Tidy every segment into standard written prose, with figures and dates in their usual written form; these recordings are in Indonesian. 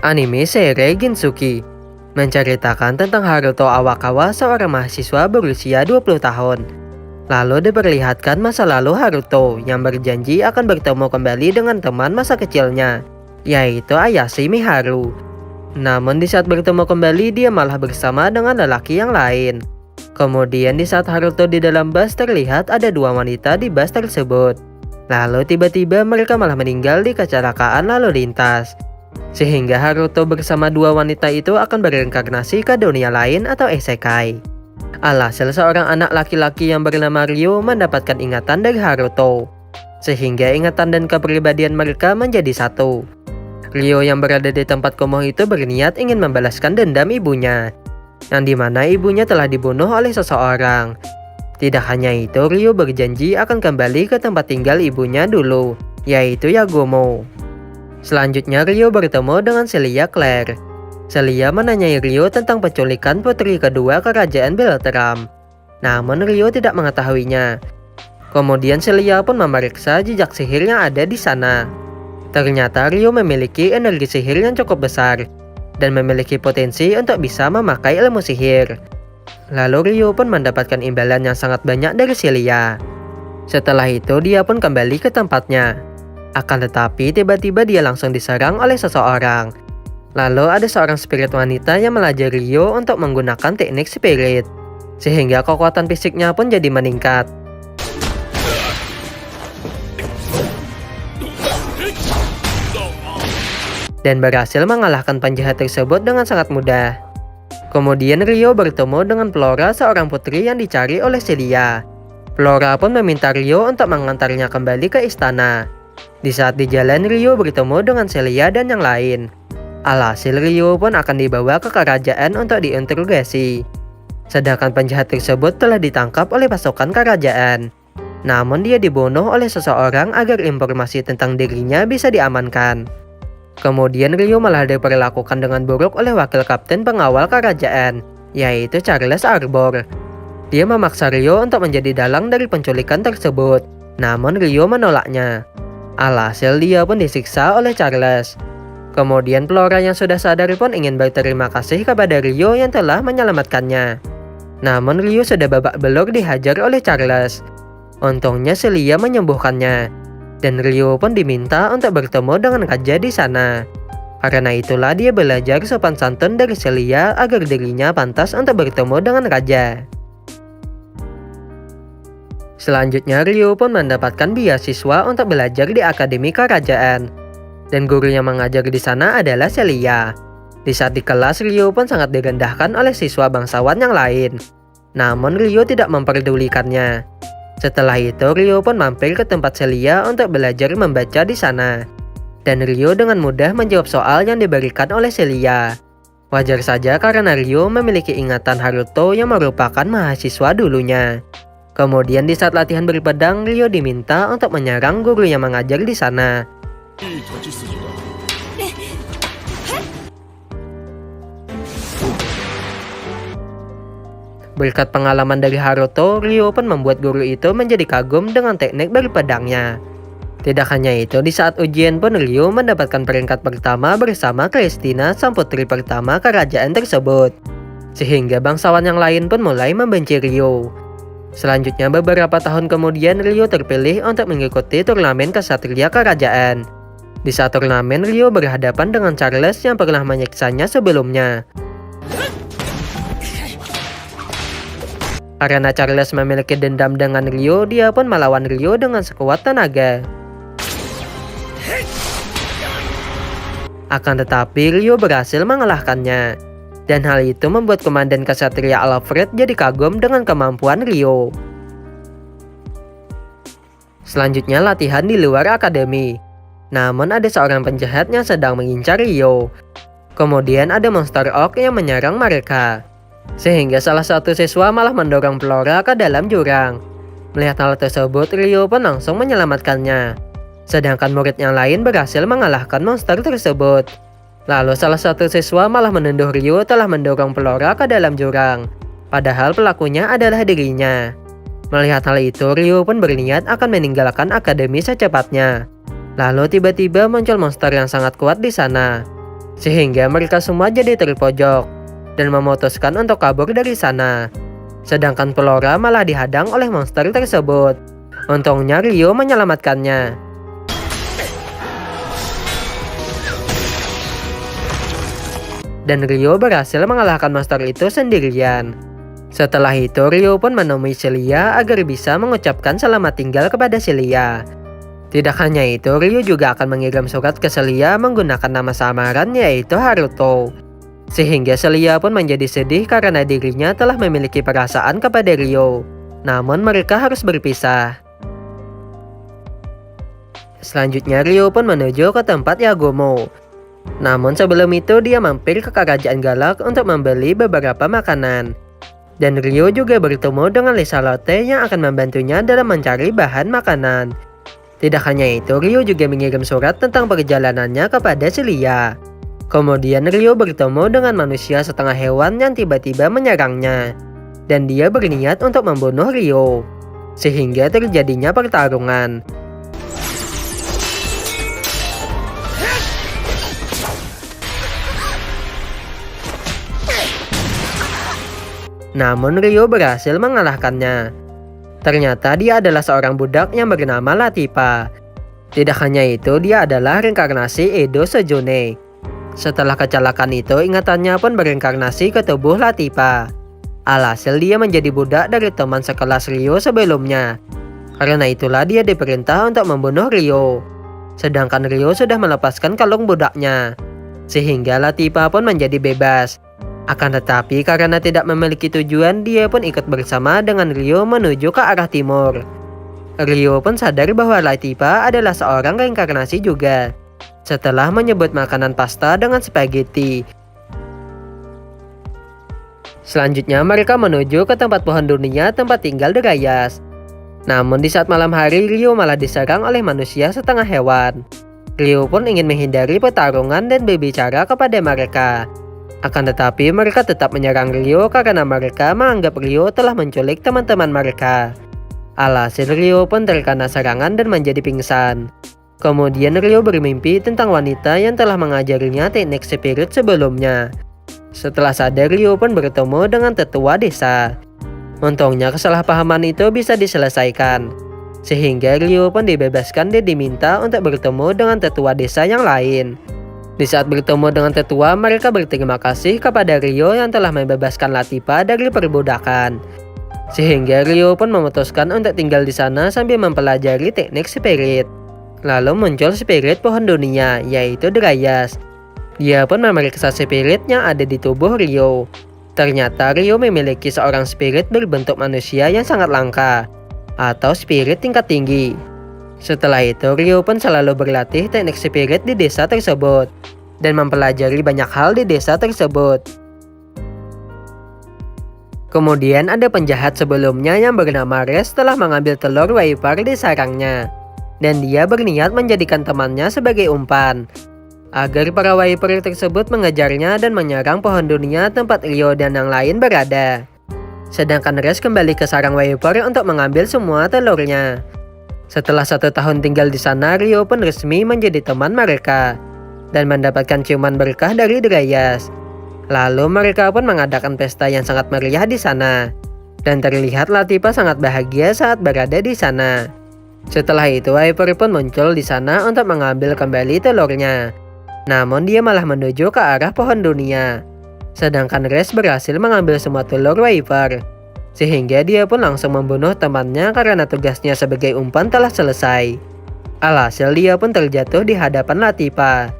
Anime Seirei Ginsuki menceritakan tentang Haruto Awakawa, seorang mahasiswa berusia 20 tahun. Lalu diperlihatkan masa lalu Haruto yang berjanji akan bertemu kembali dengan teman masa kecilnya, yaitu Ayashi Miharu. Namun di saat bertemu kembali, dia malah bersama dengan lelaki yang lain. Kemudian di saat Haruto di dalam bus, terlihat ada dua wanita di bus tersebut. Lalu tiba-tiba mereka malah meninggal di kecelakaan lalu lintas. Sehingga Haruto bersama dua wanita itu akan bereinkarnasi ke dunia lain atau isekai. Alhasil seorang anak laki-laki yang bernama Ryo mendapatkan ingatan dari Haruto, sehingga ingatan dan kepribadian mereka menjadi satu. Ryo yang berada di tempat kumuh itu berniat ingin membalaskan dendam ibunya, yang dimana ibunya telah dibunuh oleh seseorang. Tidak hanya itu, Ryo berjanji akan kembali ke tempat tinggal ibunya dulu, yaitu Yagomo. Selanjutnya Ryo bertemu dengan Celia Claire. Celia menanyai Ryo tentang penculikan putri kedua kerajaan Beltram. Namun Ryo tidak mengetahuinya. Kemudian Celia pun memeriksa jejak sihir yang ada di sana. Ternyata Ryo memiliki energi sihir yang cukup besar dan memiliki potensi untuk bisa memakai ilmu sihir. Lalu Ryo pun mendapatkan imbalan yang sangat banyak dari Celia. Setelah itu dia pun kembali ke tempatnya. Akan tetapi tiba-tiba dia langsung diserang oleh seseorang. Lalu ada seorang spirit wanita yang melajari Ryo untuk menggunakan teknik spirit, sehingga kekuatan fisiknya pun jadi meningkat. Dan berhasil mengalahkan penjahat tersebut dengan sangat mudah. Kemudian Ryo bertemu dengan Flora, seorang putri yang dicari oleh Celia. Flora pun meminta Ryo untuk mengantarnya kembali ke istana. Di saat di jalan, Ryo bertemu dengan Celia dan yang lain. Alhasil Ryo pun akan dibawa ke kerajaan untuk diinterogasi. Sedangkan penjahat tersebut telah ditangkap oleh pasukan kerajaan. Namun dia dibunuh oleh seseorang agar informasi tentang dirinya bisa diamankan. Kemudian Ryo malah diperlakukan dengan buruk oleh wakil kapten pengawal kerajaan, yaitu Charles Arbor. Dia memaksa Ryo untuk menjadi dalang dari penculikan tersebut. Namun Ryo menolaknya. Alhasil dia pun disiksa oleh Charles. Kemudian Flora yang sudah sadar pun ingin berterima kasih kepada Ryo yang telah menyelamatkannya. Namun Ryo sudah babak belur dihajar oleh Charles. Untungnya Celia menyembuhkannya, dan Ryo pun diminta untuk bertemu dengan raja di sana. Karena itulah dia belajar sopan santun dari Celia agar dirinya pantas untuk bertemu dengan raja. Selanjutnya Ryo pun mendapatkan beasiswa untuk belajar di akademi kerajaan, dan guru yang mengajar di sana adalah Celia. Di saat di kelas, Ryo pun sangat direndahkan oleh siswa bangsawan yang lain. Namun Ryo tidak memperdulikannya. Setelah itu Ryo pun mampir ke tempat Celia untuk belajar membaca di sana, dan Ryo dengan mudah menjawab soal yang diberikan oleh Celia. Wajar saja karena Ryo memiliki ingatan Haruto yang merupakan mahasiswa dulunya. Kemudian di saat latihan berpedang, Ryo diminta untuk menyerang guru yang mengajar di sana. Berkat pengalaman dari Haruto, Ryo pun membuat guru itu menjadi kagum dengan teknik berpedangnya. Tidak hanya itu, di saat ujian pun Ryo mendapatkan peringkat pertama bersama Christina, sang putri pertama kerajaan tersebut. Sehingga bangsawan yang lain pun mulai membenci Ryo. Selanjutnya beberapa tahun kemudian Ryo terpilih untuk mengikuti turnamen kesatria kerajaan. Di saat turnamen, Ryo berhadapan dengan Charles yang pernah menyiksanya sebelumnya. Karena Charles memiliki dendam dengan Ryo, dia pun melawan Ryo dengan sekuat tenaga. Akan tetapi Ryo berhasil mengalahkannya. Dan hal itu membuat komandan kesatria Alfred jadi kagum dengan kemampuan Ryo. Selanjutnya latihan di luar akademi. Namun ada seorang penjahat yang sedang mengincar Ryo. Kemudian ada monster orc yang menyerang mereka. Sehingga salah satu siswa malah mendorong Flora ke dalam jurang. Melihat hal tersebut, Ryo pun langsung menyelamatkannya. Sedangkan murid yang lain berhasil mengalahkan monster tersebut. Lalu salah satu siswa malah menuduh Ryo telah mendorong Flora ke dalam jurang. Padahal pelakunya adalah dirinya. Melihat hal itu, Ryo pun berniat akan meninggalkan akademi secepatnya. Lalu tiba-tiba muncul monster yang sangat kuat di sana, sehingga mereka semua jadi terpojok dan memutuskan untuk kabur dari sana. Sedangkan Flora malah dihadang oleh monster tersebut. Untungnya Ryo menyelamatkannya. Dan Ryo berhasil mengalahkan monster itu sendirian. Setelah itu Ryo pun menemui Celia agar bisa mengucapkan selamat tinggal kepada Celia. Tidak hanya itu, Ryo juga akan mengirim surat ke Celia menggunakan nama samaran yaitu Haruto. Sehingga Celia pun menjadi sedih karena dirinya telah memiliki perasaan kepada Ryo. Namun mereka harus berpisah. Selanjutnya Ryo pun menuju ke tempat Yagomo. Namun sebelum itu dia mampir ke kerajaan galak untuk membeli beberapa makanan. Dan Ryo juga bertemu dengan Lisalote yang akan membantunya dalam mencari bahan makanan. Tidak hanya itu, Ryo juga mengirim surat tentang perjalanannya kepada Celia. Kemudian Ryo bertemu dengan manusia setengah hewan yang tiba-tiba menyerangnya. Dan dia berniat untuk membunuh Ryo. Sehingga terjadinya pertarungan. Namun Ryo berhasil mengalahkannya. Ternyata dia adalah seorang budak yang bernama Latipa. Tidak hanya itu, dia adalah reinkarnasi Edo Sejune. Setelah kecelakaan itu, ingatannya pun bereinkarnasi ke tubuh Latipa. Alhasil dia menjadi budak dari teman sekelas Ryo sebelumnya. Karena itulah dia diperintah untuk membunuh Ryo. Sedangkan Ryo sudah melepaskan kalung budaknya. Sehingga Latipa pun menjadi bebas. Akan tetapi karena tidak memiliki tujuan, dia pun ikut bersama dengan Ryo menuju ke arah timur. Ryo pun sadar bahwa Latipa adalah seorang reinkarnasi juga. Setelah menyebut makanan pasta dengan spaghetti. Selanjutnya mereka menuju ke tempat pohon dunia tempat tinggal Dryas. Namun di saat malam hari, Ryo malah diserang oleh manusia setengah hewan. Ryo pun ingin menghindari pertarungan dan berbicara kepada mereka. Akan tetapi mereka tetap menyerang Ryo karena mereka menganggap Ryo telah menculik teman-teman mereka. Alhasil Ryo pun terkena serangan dan menjadi pingsan. Kemudian Ryo bermimpi tentang wanita yang telah mengajarinya teknik spirit sebelumnya. Setelah sadar, Ryo pun bertemu dengan tetua desa. Untungnya kesalahpahaman itu bisa diselesaikan. Sehingga Ryo pun dibebaskan dan diminta untuk bertemu dengan tetua desa yang lain. Di saat bertemu dengan tetua, mereka berterima kasih kepada Ryo yang telah membebaskan Latipa dari perbudakan. Sehingga Ryo pun memutuskan untuk tinggal di sana sambil mempelajari teknik spirit. Lalu muncul spirit pohon dunia, yaitu Dryas. Dia pun memeriksa spirit yang ada di tubuh Ryo. Ternyata Ryo memiliki seorang spirit berbentuk manusia yang sangat langka, atau spirit tingkat tinggi. Setelah itu, Ryo pun selalu berlatih teknik spirit di desa tersebut dan mempelajari banyak hal di desa tersebut. Kemudian ada penjahat sebelumnya yang bernama Res telah mengambil telur Waipar di sarangnya. Dan dia berniat menjadikan temannya sebagai umpan, agar para Waipar tersebut mengejarnya dan menyerang pohon dunia tempat Ryo dan yang lain berada. Sedangkan Res kembali ke sarang Waipar untuk mengambil semua telurnya. Setelah 1 tahun tinggal di sana, Ryo pun resmi menjadi teman mereka dan mendapatkan ciuman berkah dari Dryas. Lalu mereka pun mengadakan pesta yang sangat meriah di sana. Dan terlihat Latipa sangat bahagia saat berada di sana. Setelah itu, Hyper pun muncul di sana untuk mengambil kembali telurnya. Namun dia malah menuju ke arah pohon dunia. Sedangkan Res berhasil mengambil semua telur Hyper. Sehingga dia pun langsung membunuh temannya karena tugasnya sebagai umpan telah selesai. Alhasil dia pun terjatuh di hadapan Latipa.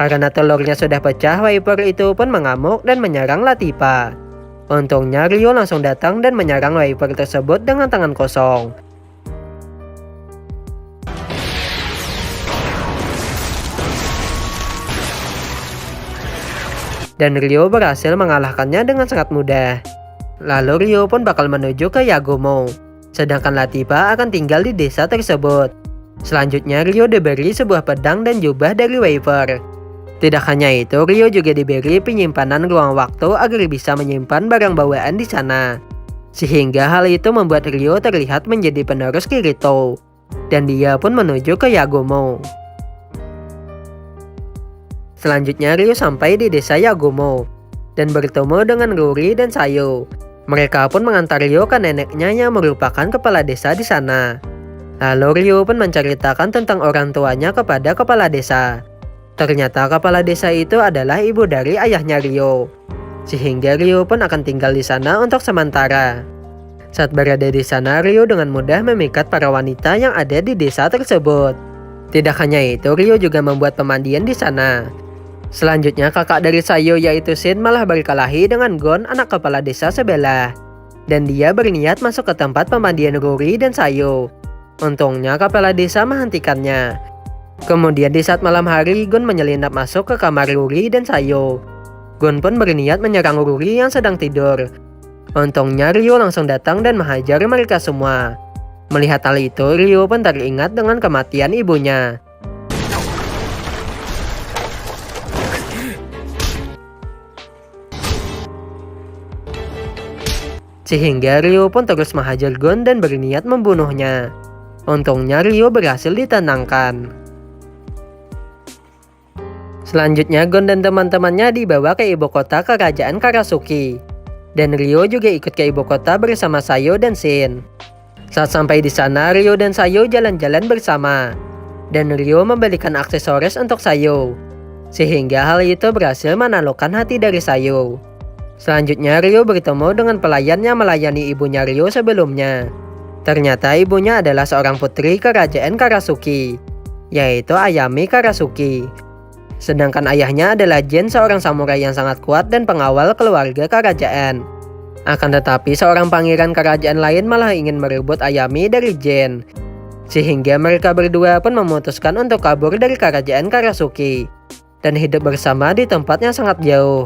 Karena telurnya sudah pecah, Hyper itu pun mengamuk dan menyerang Latipa. Untungnya Ryo langsung datang dan menyerang Hyper tersebut dengan tangan kosong. Dan Ryo berhasil mengalahkannya dengan sangat mudah. Lalu Ryo pun bakal menuju ke Yagomo. Sedangkan Latipa akan tinggal di desa tersebut. Selanjutnya Ryo diberi sebuah pedang dan jubah dari Hyper. Tidak hanya itu, Ryo juga diberi penyimpanan ruang waktu agar bisa menyimpan barang bawaan di sana. Sehingga hal itu membuat Ryo terlihat menjadi penerus Kirito, dan dia pun menuju ke Yagumo. Selanjutnya Ryo sampai di desa Yagumo, dan bertemu dengan Ruri dan Sayo. Mereka pun mengantar Ryo ke neneknya yang merupakan kepala desa di sana. Lalu Ryo pun menceritakan tentang orang tuanya kepada kepala desa. Ternyata kepala desa itu adalah ibu dari ayahnya Ryo. Sehingga Ryo pun akan tinggal di sana untuk sementara. Saat berada di sana, Ryo dengan mudah memikat para wanita yang ada di desa tersebut. Tidak hanya itu, Ryo juga membuat pemandian di sana. Selanjutnya, kakak dari Sayo yaitu Shin malah berkelahi dengan Gon, anak kepala desa sebelah. Dan dia berniat masuk ke tempat pemandian Ruri dan Sayo. Untungnya kepala desa menghentikannya. Kemudian di saat malam hari, Gon menyelinap masuk ke kamar Ruri dan Sayo. Gon pun berniat menyerang Ruri yang sedang tidur. Untungnya Ryo langsung datang dan menghajar mereka semua. Melihat hal itu, Ryo pun teringat dengan kematian ibunya. Sehingga Ryo pun terus menghajar Gon dan berniat membunuhnya. Untungnya Ryo berhasil ditenangkan. Selanjutnya Gon dan teman-temannya dibawa ke ibu kota kerajaan Karasuki. Dan Ryo juga ikut ke ibu kota bersama Sayo dan Shin. Saat sampai di sana, Ryo dan Sayo jalan-jalan bersama. Dan Ryo membelikan aksesoris untuk Sayo. Sehingga hal itu berhasil menaklukkan hati dari Sayo. Selanjutnya Ryo bertemu dengan pelayan yang melayani ibunya Ryo sebelumnya. Ternyata ibunya adalah seorang putri kerajaan Karasuki, yaitu Ayami Karasuki. Sedangkan ayahnya adalah Jin, seorang samurai yang sangat kuat dan pengawal keluarga kerajaan. Akan tetapi seorang pangeran kerajaan lain malah ingin merebut Ayami dari Jin. Sehingga mereka berdua pun memutuskan untuk kabur dari kerajaan Karasuki dan hidup bersama di tempat yang sangat jauh.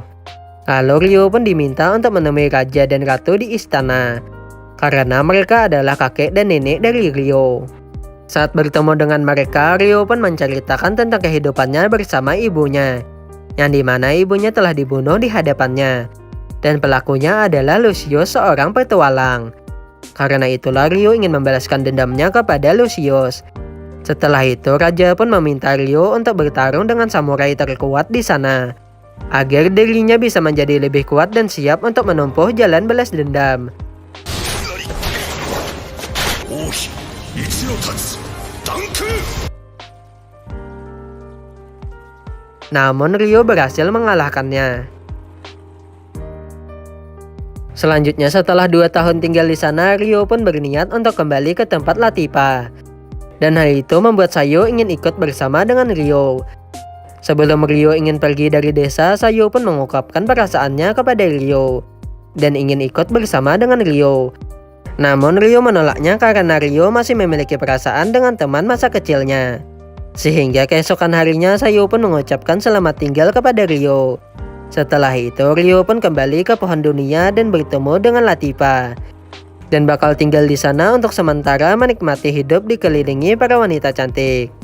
Lalu Ryo pun diminta untuk menemui raja dan ratu di istana, karena mereka adalah kakek dan nenek dari Ryo. Saat bertemu dengan mereka, Ryo pun menceritakan tentang kehidupannya bersama ibunya, yang dimana ibunya telah dibunuh di hadapannya, dan pelakunya adalah Lucius, seorang petualang. Karena itulah Ryo ingin membalaskan dendamnya kepada Lucius. Setelah itu, raja pun meminta Ryo untuk bertarung dengan samurai terkuat di sana, agar dirinya bisa menjadi lebih kuat dan siap untuk menempuh jalan balas dendam. Namun Ryo berhasil mengalahkannya. Selanjutnya setelah 2 tahun tinggal di sana, Ryo pun berniat untuk kembali ke tempat Latipa. Dan hal itu membuat Sayo ingin ikut bersama dengan Ryo. Sebelum Ryo ingin pergi dari desa, Sayo pun mengungkapkan perasaannya kepada Ryo dan ingin ikut bersama dengan Ryo. Namun Ryo menolaknya karena Ryo masih memiliki perasaan dengan teman masa kecilnya. Sehingga keesokan harinya Sayo pun mengucapkan selamat tinggal kepada Ryo. Setelah itu Ryo pun kembali ke pohon dunia dan bertemu dengan Latipa, dan bakal tinggal di sana untuk sementara menikmati hidup dikelilingi para wanita cantik.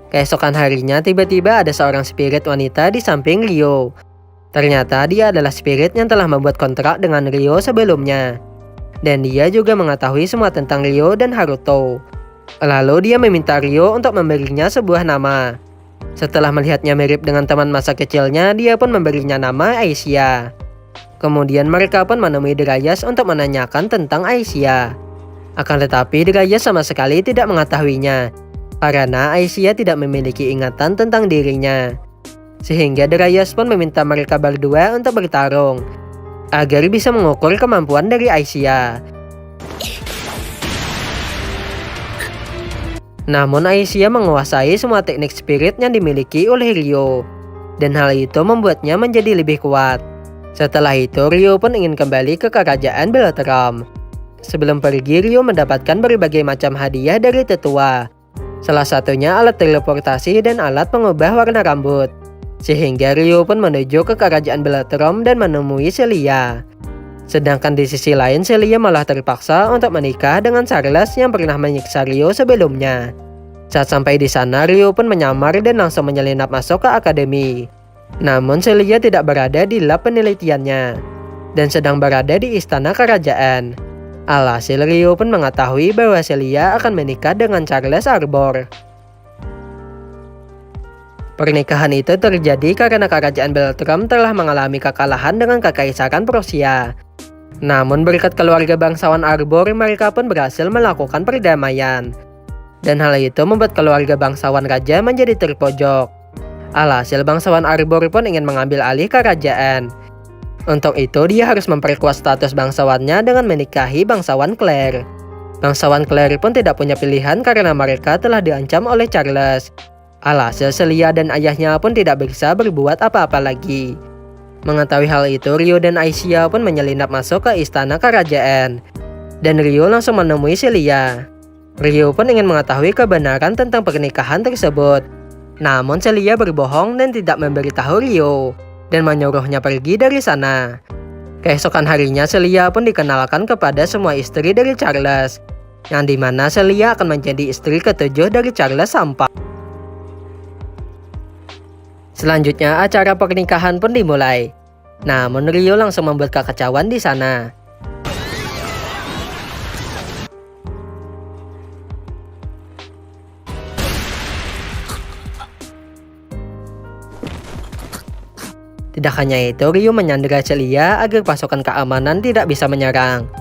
Keesokan harinya tiba-tiba ada seorang spirit wanita di samping Ryo. Ternyata dia adalah spirit yang telah membuat kontrak dengan Ryo sebelumnya. Dan dia juga mengetahui semua tentang Ryo dan Haruto. Lalu dia meminta Ryo untuk memberinya sebuah nama. Setelah melihatnya mirip dengan teman masa kecilnya, dia pun memberinya nama Aicia. Kemudian mereka pun menemui Dryas untuk menanyakan tentang Aicia. Akan tetapi Dryas sama sekali tidak mengetahuinya, karena Aicia tidak memiliki ingatan tentang dirinya. Sehingga Dryas pun meminta mereka berdua untuk bertarung, agar bisa mengukur kemampuan dari Aicia. Namun Aicia menguasai semua teknik spirit yang dimiliki oleh Ryo, dan hal itu membuatnya menjadi lebih kuat. Setelah itu Ryo pun ingin kembali ke kerajaan Beltram. Sebelum pergi, Ryo mendapatkan berbagai macam hadiah dari tetua. Salah satunya alat teleportasi dan alat pengubah warna rambut. Sehingga Ryo pun menuju ke kerajaan Beltram dan menemui Celia. Sedangkan di sisi lain, Celia malah terpaksa untuk menikah dengan Charles yang pernah menyiksa Ryo sebelumnya. Saat sampai di sana, Ryo pun menyamar dan langsung menyelinap masuk ke akademi. Namun Celia tidak berada di lab penelitiannya. dan sedang berada di istana kerajaan. Alhasil Rio pun mengetahui bahwa Celia akan menikah dengan Charles Arbor. Pernikahan itu terjadi karena kerajaan Beltram telah mengalami kekalahan dengan Kekaisaran Prusia. Namun berkat keluarga bangsawan Arbor, mereka pun berhasil melakukan perdamaian. Dan hal itu membuat keluarga bangsawan raja menjadi terpojok. Alhasil bangsawan Arbor pun ingin mengambil alih kerajaan. Untuk itu dia harus memperkuat status bangsawannya dengan menikahi bangsawan Clare. Bangsawan Clare pun tidak punya pilihan karena mereka telah diancam oleh Charles. Alhasil Celia dan ayahnya pun tidak bisa berbuat apa-apa lagi. Mengetahui hal itu, Rio dan Aicia pun menyelinap masuk ke istana kerajaan. Dan Rio langsung menemui Celia. Rio pun ingin mengetahui kebenaran tentang pernikahan tersebut. Namun Celia berbohong dan tidak memberitahu Rio dan menyuruhnya pergi dari sana. Keesokan harinya Celia pun dikenalkan kepada semua istri dari Charles, yang dimana Celia akan menjadi istri ketujuh dari Charles sampai. Selanjutnya acara pernikahan pun dimulai. Namun Rio langsung membuat kekacauan di sana. Tidak hanya itu, Rio menyandera Celia agar pasukan keamanan tidak bisa menyerang.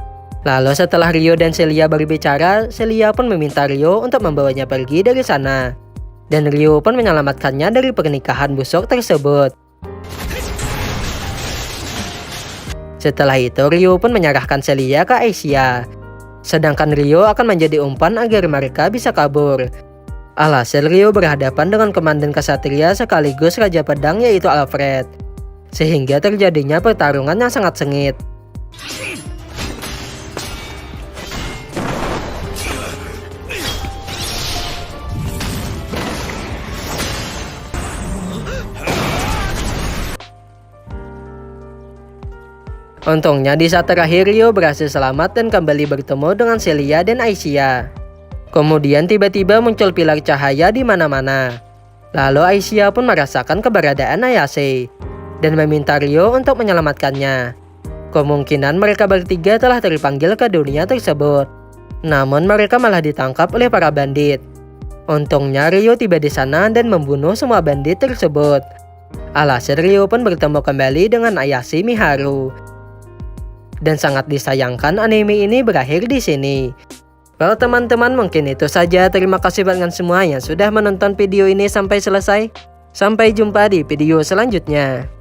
Lalu setelah Rio dan Celia berbicara, Celia pun meminta Rio untuk membawanya pergi dari sana. Dan Rio pun menyelamatkannya dari pernikahan busuk tersebut. Setelah itu, Rio pun menyerahkan Celia ke Aicia. Sedangkan Rio akan menjadi umpan agar mereka bisa kabur. Alhasil Rio berhadapan dengan komandan kesatria sekaligus Raja Pedang yaitu Alfred. Sehingga terjadinya pertarungan yang sangat sengit. Untungnya di saat terakhir Rio berhasil selamat dan kembali bertemu dengan Celia dan Aicia. Kemudian tiba-tiba muncul pilar cahaya di mana-mana. Lalu Aicia pun merasakan keberadaan Ayase dan meminta Rio untuk menyelamatkannya. Kemungkinan mereka bertiga telah terpanggil ke dunia tersebut. Namun mereka malah ditangkap oleh para bandit. Untungnya Rio tiba di sana dan membunuh semua bandit tersebut. Alhasil Rio pun bertemu kembali dengan Ayase Miharu. Dan sangat disayangkan anime ini berakhir di sini. Well teman-teman, mungkin itu saja. Terima kasih banget semua yang sudah menonton video ini sampai selesai. Sampai jumpa di video selanjutnya.